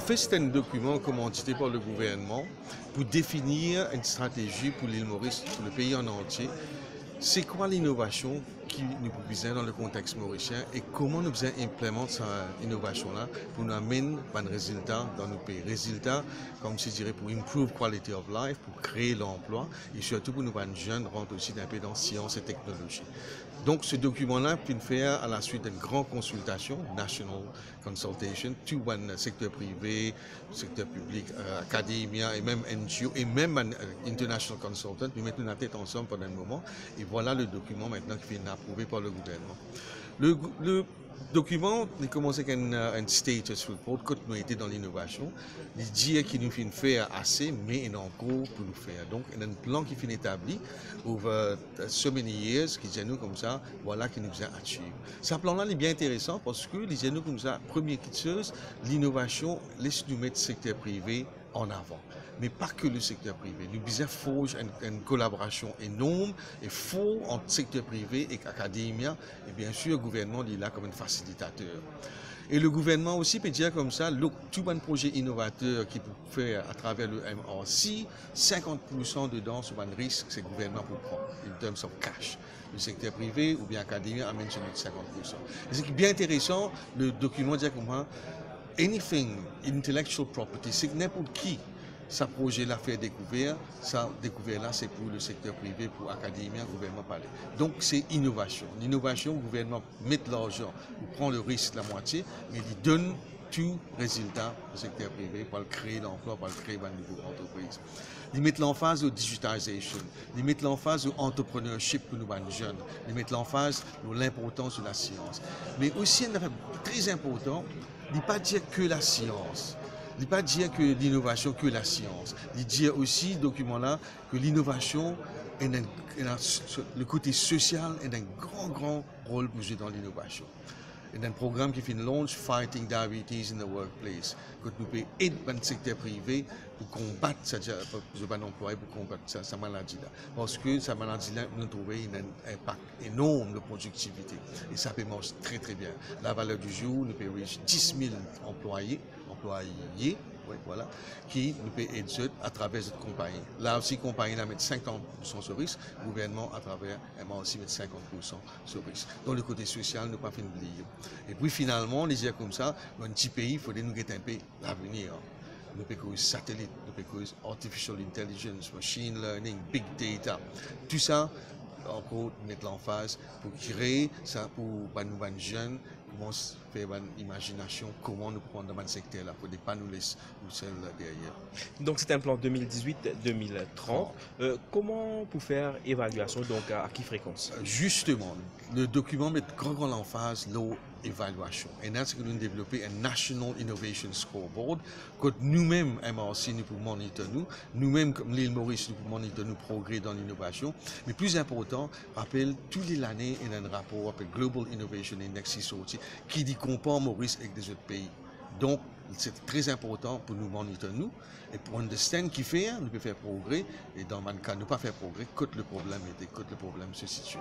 fait, c'est un document commandité par le gouvernement pour définir une stratégie pour l'île Maurice, pour le pays en entier. C'est quoi l'innovation qui nous besoin dans le contexte mauricien et comment nous besoin implémenter cette innovation-là pour nous amener un résultat dans nos pays. Résultat, comme je dirais, pour improve quality of life, pour créer l'emploi et surtout pour nous jeunes rentrer aussi un peu dans sciences et technologie. Donc ce document-là peut faire à la suite d'une grande consultation, National Consultation, tout le secteur privé, secteur public, académia et même NGO et même un International Consultant. Nous mettons la tête ensemble pendant un moment et voilà le document maintenant qui est approuvé par le gouvernement. Le document, il commence avec un status report, quand nous étions dans l'innovation. Il dit qu'il nous fait faire assez, mais il y a encore pour nous faire. Donc, il y a un plan qui est établi over so many years, qui dit nous comme ça, voilà qui nous a achieve. Ce plan-là est bien intéressant parce que, il dit nous comme ça, première chose, l'innovation laisse nous mettre le secteur privé en avant. Mais pas que le secteur privé. Nous devons forger une collaboration énorme et fort entre secteur privé et académia. Et bien sûr, le gouvernement est là comme un facilitateur. Et le gouvernement aussi peut dire comme ça, tout un projet innovateur qui peut faire à travers le MRC, 50% dedans sur un risque que le gouvernement peut prendre, in terms of cash. Le secteur privé ou bien académie amène sur 50%. Et ce qui est bien intéressant, le document dit comment anything intellectual property, c'est n'importe qui. Ce projet-là fait découvert, ça découvert-là c'est pour le secteur privé, pour l'académie, le gouvernement parler. Donc c'est innovation. L'innovation, le gouvernement met de l'argent, il prend le risque la moitié, mais il donne tout résultat au secteur privé pour créer l'emploi, pour créer une nouvelle entreprise. Ils mettent l'emphase au digitalisation, ils mettent l'emphase au entrepreneurship pour nous jeunes, ils mettent l'emphase sur l'importance de la science. Mais aussi, un affaire très important, il ne pas dire que la science. Il ne pas dire que l'innovation, que la science. Il dit aussi, document-là, que l'innovation, le côté social est un grand rôle pour jouer dans l'innovation. Il y a un programme qui fait une launch, Fighting Diabetes in the Workplace, que nous pouvons aider le secteur privé pour combattre, c'est-à-dire pour employé pour combattre sa maladie-là. Parce que sa maladie-là, nous trouvons un impact énorme de productivité. Et ça peut marcher très bien. La valeur du jour, nous pouvons reach 10 000 employés, oui, voilà, qui nous peut aider à travers cette compagnie. Là aussi, la compagnie met 50% sur risque, le gouvernement à travers elle aussi met 50% sur risque. Donc le côté social, nous pas fait oublier. Et puis finalement, les dire comme ça, dans un petit pays, il faudrait nous guetter un peu l'avenir. Nous pouvons satellite, nous pouvons artificial intelligence, machine learning, big data. Tout ça, encore mettre l'emphase pour créer ça pour nous jeunes, comment faire une imagination, comment nous prendre dans ce secteur-là, pour ne pas nous laisser seuls derrière. Donc c'est un plan 2018-2030. Comment pour faire évaluation, donc à qui fréquence? Justement, le document met grand emphase l'évaluation. Et là, c'est que nous avons développé un National Innovation Scoreboard que nous-mêmes, MRC, nous pouvons monitorer nous-mêmes, comme l'île Maurice, nous pouvons monitorer nos progrès dans l'innovation. Mais plus important, rappelle, toutes les années, il y a un rapport appelé Global Innovation Index qui sorti, qui dit compare Maurice avec des autres pays. Donc, c'est très important pour nous monitorer et pour understand qui fait, nous pouvons faire progrès et dans le cas, ne pas faire progrès, quand le problème se situe.